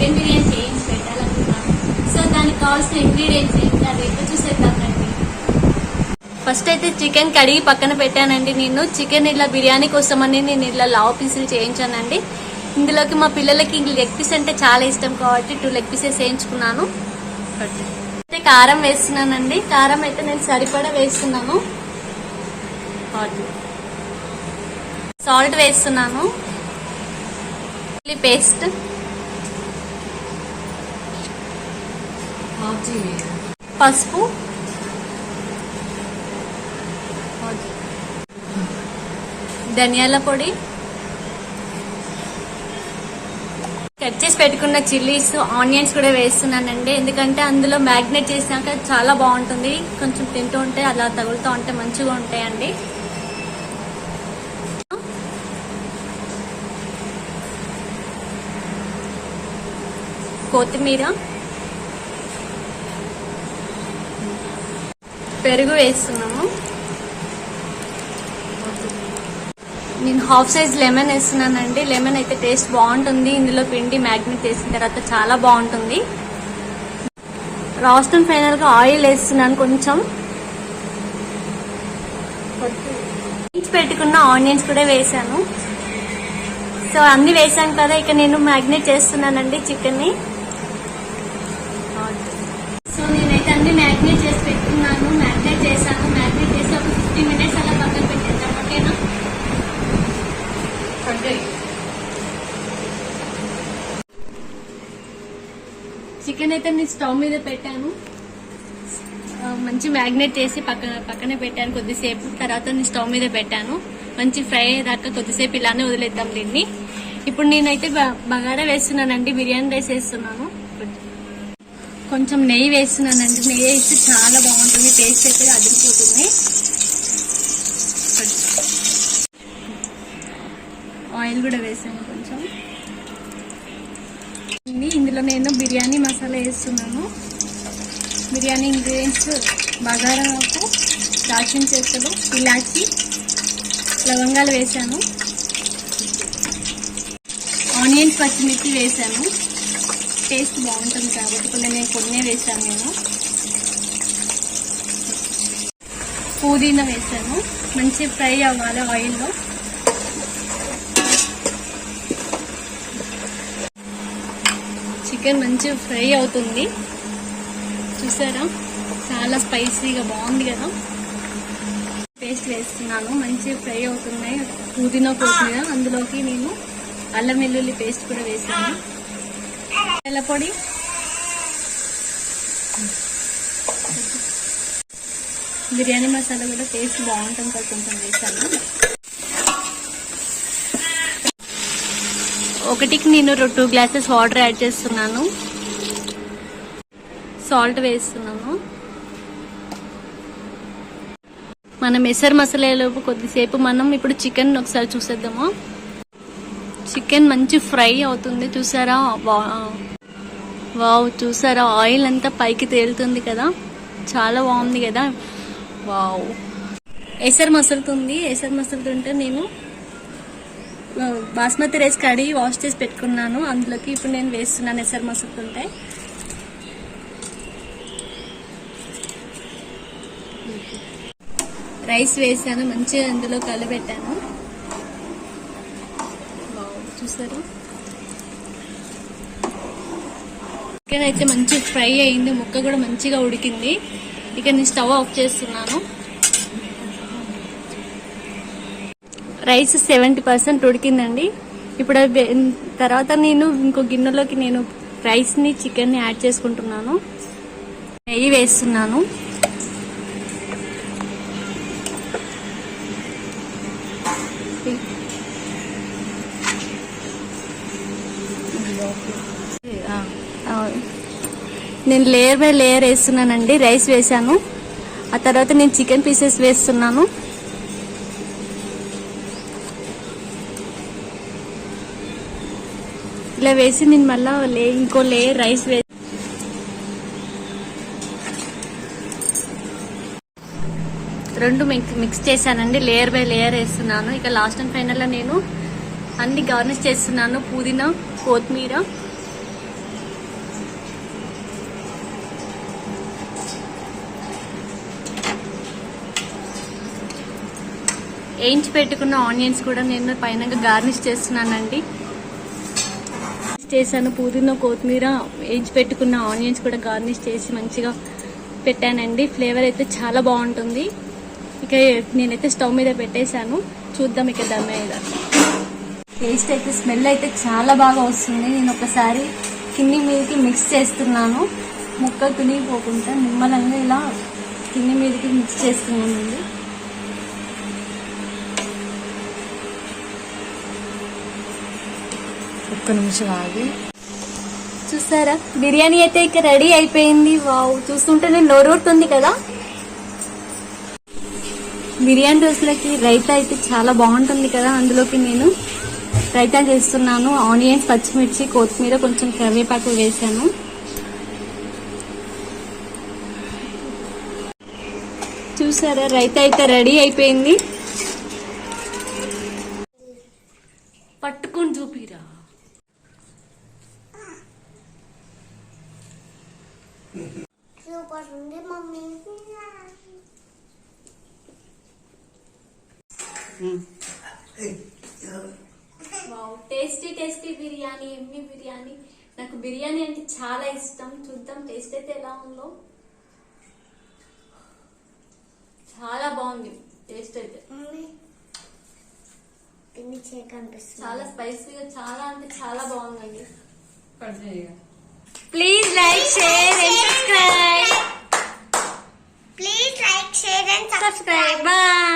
Chicken biryani చేయించి పెట్టాలనుకున్నాను. So దానికి కావాల్సిన ఇంగ్రీడియంట్స్ ఏంటి అది ఎక్కడ చూసేద్దామండి. ఫస్ట్ అయితే చికెన్ కడిగి పక్కన పెట్టానండి. నేను చికెన్ ఇలా బిర్యానీ కోసమని నేను ఇలా లావ్ పీసులు చేయించానండి. ఇందులోకి మా పిల్లలకి లెగ్ పీస్ అంటే చాలా ఇష్టం కాబట్టి 2 లెగ్ పీసెస్ వేయించుకున్నాను. అయితే కారం వేస్తున్నానండి. కారం అయితే నేను సరిపడా వేస్తున్నాను. సాల్ట్ వేస్తున్నాను. పేస్ట్, పసుపు, ధనియాల పొడి, కట్ చేసి పెట్టుకున్న చిల్లీస్, ఆనియన్స్ కూడా వేస్తున్నానండి. ఎందుకంటే అందులో మ్యాగ్నేట్ చేసినాక చాలా బాగుంటుంది. కొంచెం తింటూ ఉంటే అలా తగులుతూ ఉంటే మంచిగా ఉంటాయండి. కొత్తిమీర, పెరుగు వేస్తున్నాము. నేను హాఫ్ సైజ్ లెమన్ వేస్తున్నానండి. లెమన్ అయితే టేస్ట్ బాగుంటుంది. ఇందులో పిండి మ్యాగ్నేట్ చేసిన తర్వాత చాలా బాగుంటుంది. లాస్ట్ అండ్ ఫైనల్ గా ఆయిల్ వేస్తున్నాను. కొంచెం పెట్టుకున్న ఆనియన్స్ కూడా వేసాను. సో అన్ని వేసాను కదా, ఇక నేను మ్యాగ్నేట్ చేస్తున్నానండి చికెన్ ని. సో నేనైతే అన్ని మ్యాగ్నేట్ చేసి పెట్టుకున్నాను. మ్యాగ్నేట్ చేశాను. మ్యాగ్నేట్ చేసి ఒక 50 minutes అలా పక్కన పెట్టేద్దాం. ఓకేనా? చికెన్ అయితే నేను స్టవ్ మీద పెట్టాను. మంచి మ్యాగ్నేట్ చేసి పక్కనే పెట్టాను కొద్దిసేపు. తర్వాత నేను స్టవ్ మీద పెట్టాను. మంచి ఫ్రై అయ్యేదాకా కొద్దిసేపు ఇలానే వదిలేద్దాం దీన్ని. ఇప్పుడు నేనైతే బగారా వేస్తున్నానండి. బిర్యానీ రైస్ వేస్తున్నాను. కొంచెం నెయ్యి వేస్తున్నానండి. నెయ్యి వేస్తే చాలా బాగుంటుంది. టేస్ట్ అయితే అదిరిపోతుంది. ఆయిల్ కూడా వేసాను కొంచెం. ఇందులో నేను బిర్యానీ మసాలా వేస్తున్నాను. బిర్యానీ ఇంగ్రీడియంట్స్ బగారా ఆకు, దాల్చిన చెక్కలు, ఇలాచి, లవంగాలు వేసాను. ఆనియన్స్, పచ్చిమిర్చి వేసాను. టేస్ట్ బాగుంటుంది కాబట్టి కొన్ని వేసాను నేను. పుదీనా వేసాను. మంచి ఫ్రై అవ్వాలి ఆయిల్లో. చికెన్ మంచి ఫ్రై అవుతుంది. చూసారా, చాలా స్పైసీగా బాగుంది కదా. పేస్ట్ వేస్తున్నాను. మంచి ఫ్రై అవుతున్నాయి. పుదీనా కొత్తిమీర, అందులోకి నేను అల్లం వెల్లుల్లి పేస్ట్ కూడా వేసాను. ధనియాల పొడి, బిర్యానీ మసాలా కూడా టేస్ట్ బాగుంటుంది కదా, కొంచెం వేసాను. ఒకటికి నేను 2 గ్లాసెస్ వాటర్ యాడ్ చేస్తున్నాను. సాల్ట్ వేస్తున్నాను. మనం ఎసరు మసాలాలోపు కొద్దిసేపు మనం ఇప్పుడు చికెన్ ఒకసారి చూసేద్దాము. చికెన్ మంచి ఫ్రై అవుతుంది. చూసారా, వావ్, చూసారా ఆయిల్ అంతా పైకి తేలుతుంది కదా, చాలా బాగుంది కదా. వావ్, ఎసరు మసులుతుంది. ఎసరు మసులుతుంటే నేను బాస్మతి రైస్ కడిగి వాష్ చేసి పెట్టుకున్నాను. అందులోకి ఇప్పుడు నేను వేస్తున్నాను. ఎసరు మసులుతుంటే రైస్ వేసాను. మంచిగా అందులో కలిపెట్టాను. చూసారా, చికెన్ అయితే మంచి ఫ్రై అయింది. ముక్క కూడా మంచిగా ఉడికింది. ఇక నేను స్టవ్ ఆఫ్ చేస్తున్నాను. రైస్ 70% ఉడికిందండి. ఇప్పుడు తర్వాత నేను ఇంకో గిన్నెలోకి నేను రైస్ ని, చికెన్ ని యాడ్ చేసుకుంటున్నాను. నెయ్యి వేస్తున్నాను. నేను లేయర్ బై లేయర్ వేస్తున్నానండి. రైస్ వేసాను. ఆ తర్వాత నేను చికెన్ పీసెస్ వేస్తున్నాను. ఇలా వేసి నేను మళ్ళా ఇంకో లేయర్ రైస్ వేసి రెండు మిక్స్ చేశానండి. లేయర్ బై లేయర్ వేస్తున్నాను. ఇక లాస్ట్ అండ్ ఫైనల్ లో నేను అన్ని గార్నిష్ చేస్తున్నాను. పుదీనా, కొత్తిమీర, వేయించి పెట్టుకున్న ఆనియన్స్ కూడా నేను పైన గార్నిష్ చేస్తున్నానండి. చేశాను పుదీనా కొత్తిమీర వేయించి పెట్టుకున్న ఆనియన్స్ కూడా గార్నిష్ చేసి మంచిగా పెట్టానండి. ఫ్లేవర్ అయితే చాలా బాగుంటుంది. ఇక నేనైతే స్టవ్ మీద పెట్టేశాను. చూద్దాం ఇక దమ్ మీద. టేస్ట్ అయితే స్మెల్ అయితే చాలా బాగా వస్తుంది. నేను ఒకసారి కింది మీదకి మిక్స్ చేస్తున్నాను. ముక్క తునిగిపోకుండా నిమ్మలంగా ఇలా కింది మీదకి మిక్స్ చేస్తున్నానండి. ఒక్క నిమిషం ఆగి. చూసారా బిర్యానీ అయితే ఇక రెడీ అయిపోయింది. వావ్, చూస్తుంటేనే నోరూరుతుంది కదా. బిర్యానీ రోజులకి రైతా అయితే చాలా బాగుంటుంది కదా. అందులోకి నేను రైతా చేస్తున్నాను. ఆనియన్స్, పచ్చిమిర్చి, కొత్తిమీర, కొంచెం కరివేపాకు వేసాను. చూసారా రైతా అయితే రెడీ అయిపోయింది. పట్టుకొని చూపిరా. సూపర్ ఉంది mummy. Wow, tasty tasty biryani, ఎమ్మి బిర్యానీ. నాకు బిర్యానీ అంటే చాలా ఇష్టం. చూద్దాం టేస్ట్ అయితే ఎలా ఉందో. చాలా బాగుంది టేస్ట్ అయితే. మమ్మీ తిని చేక అనిపిస్తుంది. చాలా స్పైసీగా, చాలా అంటే చాలా బాగుందండి. కట్ చేయగా. Please like, share and subscribe. Please like, share and subscribe. Bye.